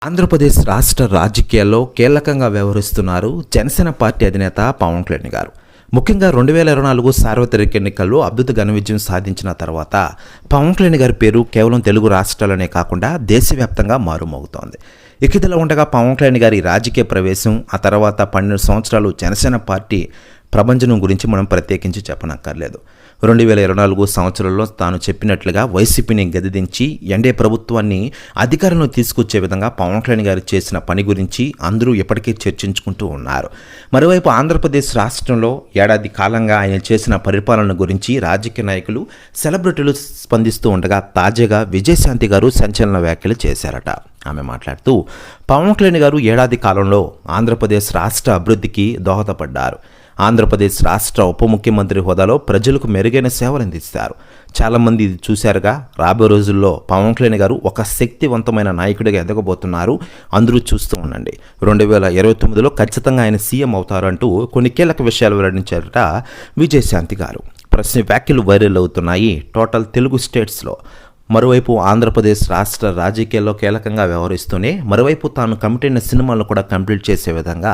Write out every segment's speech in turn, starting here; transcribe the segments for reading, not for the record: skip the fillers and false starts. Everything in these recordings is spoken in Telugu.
ఆంధ్రప్రదేశ్ రాష్ట్ర రాజకీయాల్లో కీలకంగా వ్యవహరిస్తున్నారు జనసేన పార్టీ అధినేత పవన్ కళ్యాణ్ గారు. ముఖ్యంగా 2024 సార్వత్రిక ఎన్నికల్లో అద్భుత ఘన విజయం సాధించిన తర్వాత పవన్ కళ్యాణ్ గారి పేరు కేవలం తెలుగు రాష్ట్రాలనే కాకుండా దేశవ్యాప్తంగా మారుమోగుతోంది. ఇదిలా ఉండగా పవన్ కళ్యాణ్ గారి రాజకీయ ప్రవేశం, ఆ తర్వాత 12 సంవత్సరాలు జనసేన పార్టీ ప్రభంజనం గురించి మనం ప్రత్యేకించి చెప్పనక్కర్లేదు. 2024 సంవత్సరంలో తాను చెప్పినట్లుగా వైసీపీని గదిదించి ఎన్డీఏ ప్రభుత్వాన్ని అధికారంలో తీసుకొచ్చే విధంగా పవన్ కళ్యాణ్ గారు చేసిన పని గురించి అందరూ ఇప్పటికీ చర్చించుకుంటూ ఉన్నారు. మరోవైపు ఆంధ్రప్రదేశ్ రాష్ట్రంలో ఏడాది కాలంగా ఆయన చేసిన పరిపాలన గురించి రాజకీయ నాయకులు, సెలబ్రిటీలు స్పందిస్తూ ఉండగా తాజాగా విజయశాంతి గారు సంచలన వ్యాఖ్యలు చేశారట. ఆమె మాట్లాడుతూ పవన్ కళ్యాణ్ గారు ఏడాది కాలంలో ఆంధ్రప్రదేశ్ రాష్ట్ర అభివృద్ధికి దోహదపడ్డారు. ఆంధ్రప్రదేశ్ రాష్ట్ర ఉప ముఖ్యమంత్రి హోదాలో ప్రజలకు మెరుగైన సేవలు అందిస్తారు. చాలామంది ఇది చూశారుగా. రాబోయే రోజుల్లో పవన్ కళ్యాణ్ గారు ఒక శక్తివంతమైన నాయకుడిగా ఎదగబోతున్నారు. అందరూ చూస్తూ ఉండండి. 2029లో ఖచ్చితంగా ఆయన సీఎం అవుతారంటూ కొన్ని కీలక విషయాలు వెల్లడించారట విజయశాంతి గారు. ప్రశ్న వ్యాఖ్యలు వైరల్ అవుతున్నాయి టోటల్ తెలుగు స్టేట్స్లో. మరోవైపు ఆంధ్రప్రదేశ్ రాష్ట్ర రాజకీయాల్లో కీలకంగా వ్యవహరిస్తూనే మరోవైపు తాను కమిట్ అయిన సినిమాలను కూడా కంప్లీట్ చేసే విధంగా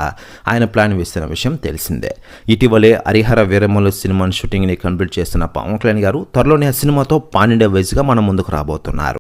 ఆయన ప్లాన్ వేసిన విషయం తెలిసిందే. ఇటీవలే హరిహర వీరమల్లు సినిమాను షూటింగ్ని కంప్లీట్ చేస్తున్న పవన్ కళ్యాణ్ గారు త్వరలోనే ఆ సినిమాతో పాన్ ఇండియా వైజ్గా మన ముందుకు రాబోతున్నారు.